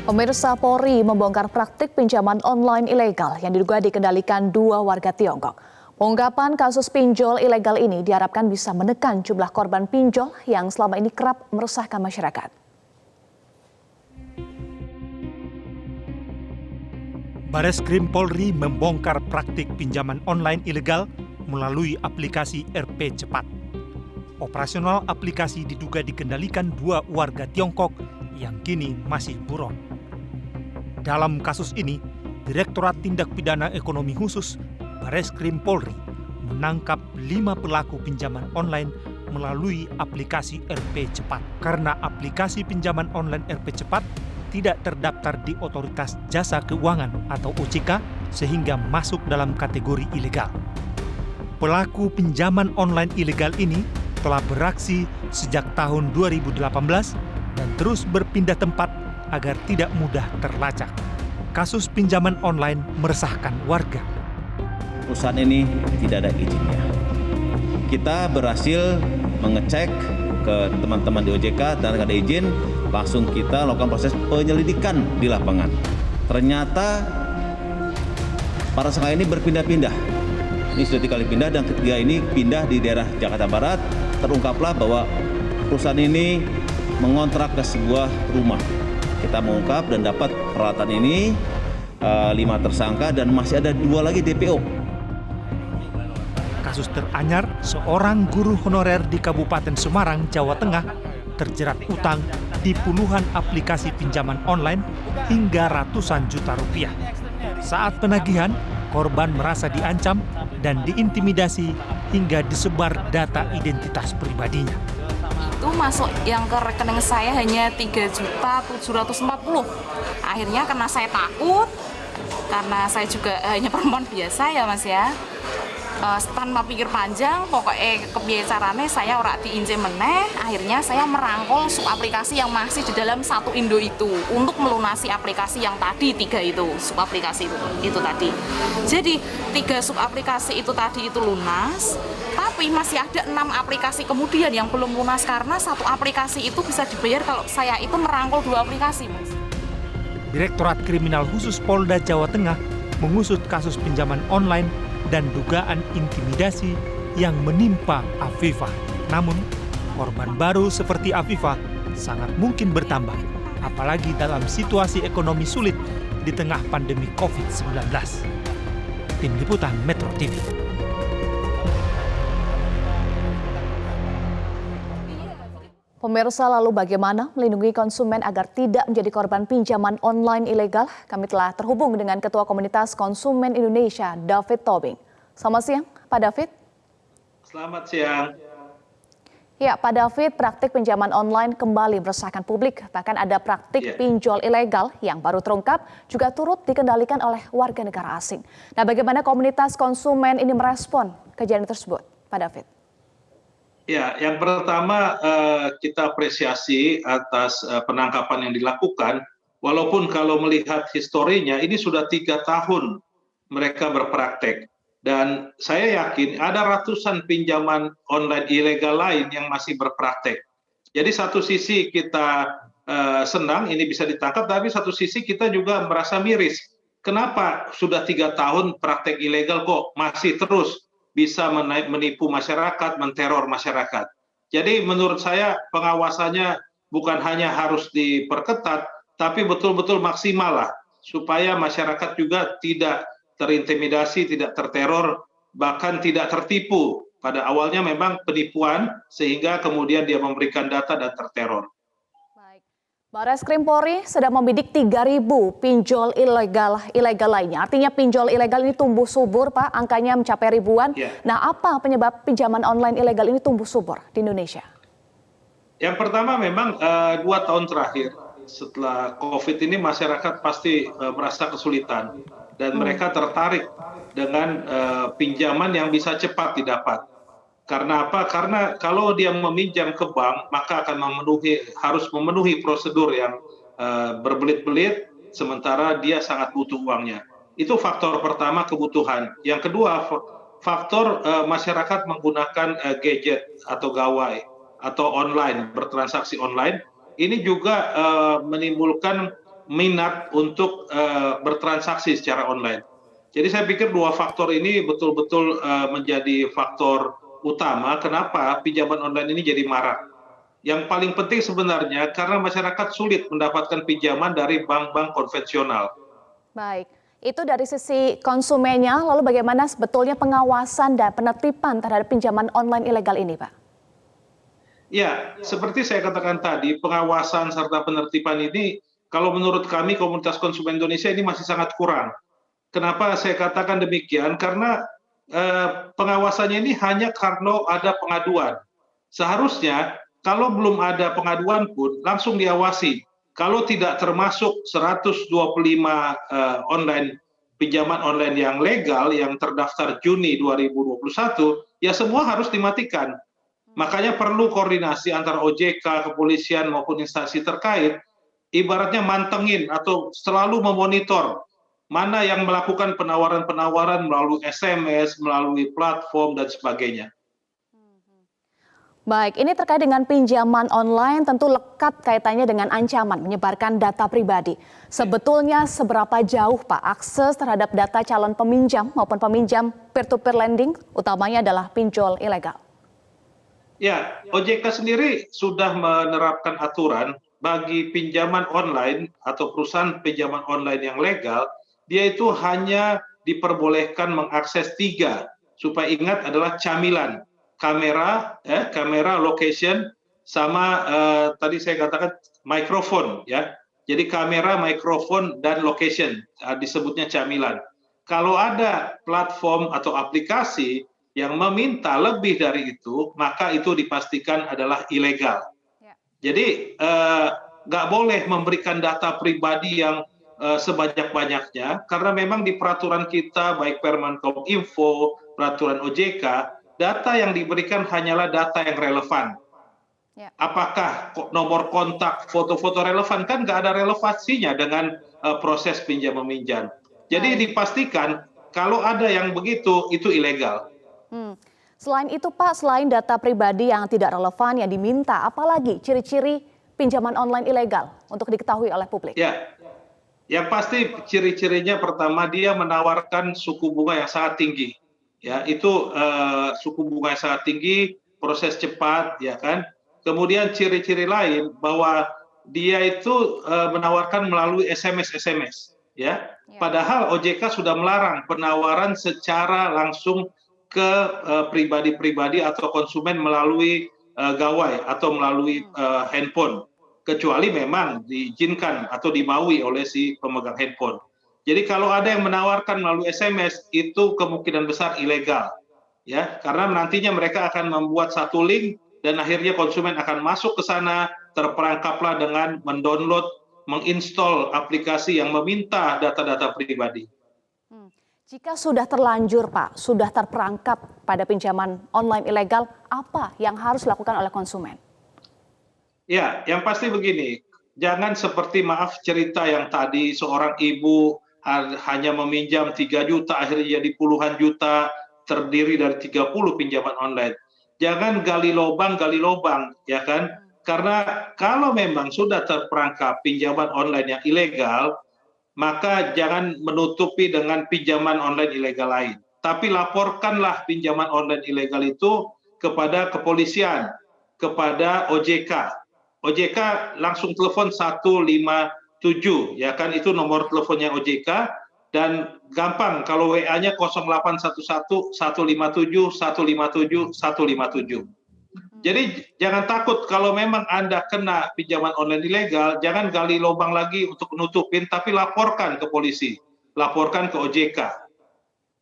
Pemirsa, Polri membongkar praktik pinjaman online ilegal yang diduga dikendalikan dua warga Tiongkok. Pengungkapan kasus pinjol ilegal ini diharapkan bisa menekan jumlah korban pinjol yang selama ini kerap meresahkan masyarakat. Bareskrim Polri membongkar praktik pinjaman online ilegal melalui aplikasi RP Cepat. Operasional aplikasi diduga dikendalikan dua warga Tiongkok yang kini masih buron. Dalam kasus ini, Direktorat Tindak Pidana Ekonomi Khusus Bareskrim Polri menangkap 5 pelaku pinjaman online melalui aplikasi RP Cepat. Karena aplikasi pinjaman online RP Cepat tidak terdaftar di Otoritas Jasa Keuangan atau OJK sehingga masuk dalam kategori ilegal. Pelaku pinjaman online ilegal ini telah beraksi sejak tahun 2018 dan terus berpindah tempat agar tidak mudah terlacak. Kasus pinjaman online meresahkan warga. Perusahaan ini tidak ada izinnya. Kita berhasil mengecek ke teman-teman di OJK dan ada izin, langsung kita lakukan proses penyelidikan di lapangan. Ternyata para tersangka ini berpindah-pindah. Ini sudah 3 kali pindah dan ketiga ini pindah di daerah Jakarta Barat. Terungkaplah bahwa perusahaan ini mengontrak ke sebuah rumah. Kita mengungkap dan dapat peralatan ini 5 tersangka dan masih ada 2 lagi DPO. Kasus teranyar, seorang guru honorer di Kabupaten Semarang, Jawa Tengah terjerat utang di puluhan aplikasi pinjaman online hingga ratusan juta rupiah. Saat penagihan, korban merasa diancam dan diintimidasi hingga disebar data identitas pribadinya. Itu masuk yang ke rekening saya hanya 3.740.000. Akhirnya karena saya takut, karena saya juga hanya perempuan biasa ya Mas ya, tanpa pikir panjang, pokoknya kepiye carane saya ora diince meneh. Akhirnya saya merangkul sub aplikasi yang masih di dalam satu Indo itu untuk melunasi aplikasi yang tadi 3 itu sub aplikasi itu tadi. Jadi 3 sub aplikasi itu tadi itu lunas, tapi masih ada 6 aplikasi kemudian yang belum lunas karena satu aplikasi itu bisa dibayar kalau saya itu merangkul 2 aplikasi, Mas. Direktorat Kriminal Khusus Polda Jawa Tengah mengusut kasus pinjaman online dan dugaan intimidasi yang menimpa Afifah. Namun, korban baru seperti Afifah sangat mungkin bertambah, apalagi dalam situasi ekonomi sulit di tengah pandemi COVID-19. Tim Liputan Metro TV. Pemirsa, lalu bagaimana melindungi konsumen agar tidak menjadi korban pinjaman online ilegal? Kami telah terhubung dengan Ketua Komunitas Konsumen Indonesia, David Tobing. Selamat siang, Pak David. Selamat siang. Ya, Pak David, praktik pinjaman online kembali meresahkan publik. Bahkan ada praktik pinjol ilegal yang baru terungkap juga turut dikendalikan oleh warga negara asing. Nah, bagaimana komunitas konsumen ini merespon kejadian tersebut, Pak David? Ya, yang pertama kita apresiasi atas penangkapan yang dilakukan, walaupun kalau melihat historinya ini sudah 3 tahun mereka berpraktek. Dan saya yakin ada ratusan pinjaman online ilegal lain yang masih berpraktek. Jadi satu sisi kita senang ini bisa ditangkap, tapi satu sisi kita juga merasa miris. Kenapa sudah 3 tahun praktek ilegal kok masih terus bisa menipu masyarakat, menteror masyarakat. Jadi menurut saya pengawasannya bukan hanya harus diperketat, tapi betul-betul maksimal lah, supaya masyarakat juga tidak terintimidasi, tidak terteror, bahkan tidak tertipu. Pada awalnya memang penipuan, sehingga kemudian dia memberikan data dan terteror. Bareskrim Polri sedang membidik 3.000 pinjol ilegal lainnya. Artinya pinjol ilegal ini tumbuh subur, Pak. Angkanya mencapai ribuan. Nah, apa penyebab pinjaman online ilegal ini tumbuh subur di Indonesia? Yang pertama memang 2 tahun terakhir setelah COVID ini masyarakat pasti merasa kesulitan. Dan mereka tertarik dengan pinjaman yang bisa cepat didapat. Karena apa? Karena kalau dia meminjam ke bank, maka akan harus memenuhi prosedur yang berbelit-belit, sementara dia sangat butuh uangnya. Itu faktor pertama, kebutuhan. Yang kedua, faktor masyarakat menggunakan gadget atau gawai atau online, bertransaksi online. Ini juga menimbulkan minat untuk bertransaksi secara online. Jadi saya pikir dua faktor ini betul-betul menjadi faktor utama kenapa pinjaman online ini jadi marak. Yang paling penting sebenarnya karena masyarakat sulit mendapatkan pinjaman dari bank-bank konvensional. Baik, itu dari sisi konsumennya, lalu bagaimana sebetulnya pengawasan dan penertiban terhadap pinjaman online ilegal ini, Pak? Ya, seperti saya katakan tadi, pengawasan serta penertiban ini kalau menurut kami komunitas konsumen Indonesia ini masih sangat kurang. Kenapa saya katakan demikian? Karena pengawasannya ini hanya karena ada pengaduan. Seharusnya kalau belum ada pengaduan pun langsung diawasi. Kalau tidak termasuk 125 pinjaman online yang legal yang terdaftar Juni 2021, ya semua harus dimatikan. Makanya perlu koordinasi antara OJK, kepolisian maupun instansi terkait, ibaratnya mantengin atau selalu memonitor mana yang melakukan penawaran-penawaran melalui SMS, melalui platform, dan sebagainya. Baik, ini terkait dengan pinjaman online tentu lekat kaitannya dengan ancaman menyebarkan data pribadi. Sebetulnya seberapa jauh Pak akses terhadap data calon peminjam maupun peminjam peer-to-peer lending, utamanya adalah pinjol ilegal? Ya, OJK sendiri sudah menerapkan aturan bagi pinjaman online atau perusahaan pinjaman online yang legal, dia itu hanya diperbolehkan mengakses 3, supaya ingat adalah camilan. Kamera, location, sama tadi saya katakan mikrofon, ya. Jadi kamera, mikrofon, dan location disebutnya camilan. Kalau ada platform atau aplikasi yang meminta lebih dari itu, maka itu dipastikan adalah ilegal. Jadi nggak boleh memberikan data pribadi yang sebanyak-banyaknya, karena memang di peraturan kita, baik Permenkominfo, peraturan OJK, data yang diberikan hanyalah data yang relevan. Apakah nomor kontak, foto-foto relevan? Kan nggak ada relevansinya dengan proses pinjam-meminjam. Jadi dipastikan kalau ada yang begitu, itu ilegal. Selain itu Pak, selain data pribadi yang tidak relevan yang diminta, apalagi ciri-ciri pinjaman online ilegal untuk diketahui oleh publik? Ya, yang pasti ciri-cirinya pertama dia menawarkan suku bunga yang sangat tinggi. Ya, itu suku bunga yang sangat tinggi, proses cepat, ya kan. Kemudian ciri-ciri lain bahwa dia itu menawarkan melalui SMS, ya. Padahal OJK sudah melarang penawaran secara langsung ke pribadi-pribadi atau konsumen melalui gawai atau melalui handphone, kecuali memang diizinkan atau dimaui oleh si pemegang handphone. Jadi kalau ada yang menawarkan melalui SMS, itu kemungkinan besar ilegal, ya, karena nantinya mereka akan membuat satu link dan akhirnya konsumen akan masuk ke sana, terperangkaplah dengan mendownload, menginstall aplikasi yang meminta data-data pribadi. Jika sudah terlanjur Pak, sudah terperangkap pada pinjaman online ilegal, apa yang harus dilakukan oleh konsumen? Ya, yang pasti begini, jangan seperti maaf cerita yang tadi seorang ibu hanya meminjam 3 juta, akhirnya jadi puluhan juta, terdiri dari 30 pinjaman online. Jangan gali lubang, ya kan? Karena kalau memang sudah terperangkap pinjaman online yang ilegal, maka jangan menutupi dengan pinjaman online ilegal lain. Tapi laporkanlah pinjaman online ilegal itu kepada kepolisian, kepada OJK. OJK langsung telepon 157, ya kan, itu nomor teleponnya OJK, dan gampang kalau WA-nya 0811 157 157 157. Jadi jangan takut kalau memang Anda kena pinjaman online ilegal, jangan gali lubang lagi untuk menutupin, tapi laporkan ke polisi, laporkan ke OJK.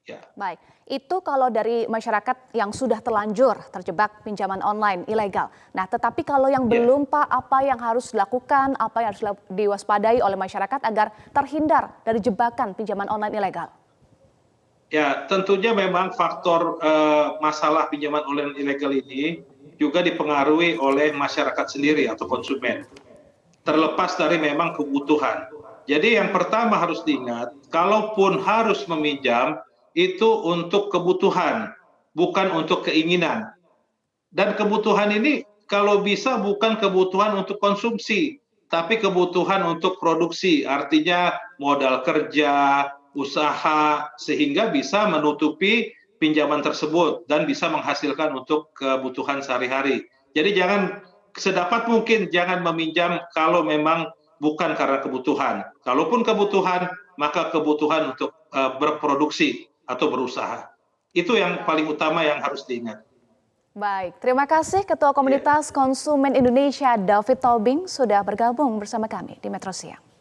Ya. Baik, itu kalau dari masyarakat yang sudah terlanjur terjebak pinjaman online ilegal. Nah, tetapi kalau yang belum Pak, apa yang harus dilakukan, apa yang harus diwaspadai oleh masyarakat agar terhindar dari jebakan pinjaman online ilegal? Ya, tentunya memang faktor masalah pinjaman online ilegal ini juga dipengaruhi oleh masyarakat sendiri atau konsumen. Terlepas dari memang kebutuhan. Jadi yang pertama harus diingat, kalaupun harus meminjam, itu untuk kebutuhan, bukan untuk keinginan. Dan kebutuhan ini kalau bisa bukan kebutuhan untuk konsumsi, tapi kebutuhan untuk produksi, artinya modal kerja, usaha, sehingga bisa menutupi pinjaman tersebut dan bisa menghasilkan untuk kebutuhan sehari-hari. Jadi jangan sedapat mungkin jangan meminjam kalau memang bukan karena kebutuhan. Kalaupun kebutuhan, maka kebutuhan untuk berproduksi atau berusaha. Itu yang paling utama yang harus diingat. Baik, terima kasih Ketua Komunitas Konsumen Indonesia David Tobing sudah bergabung bersama kami di Metro Siang.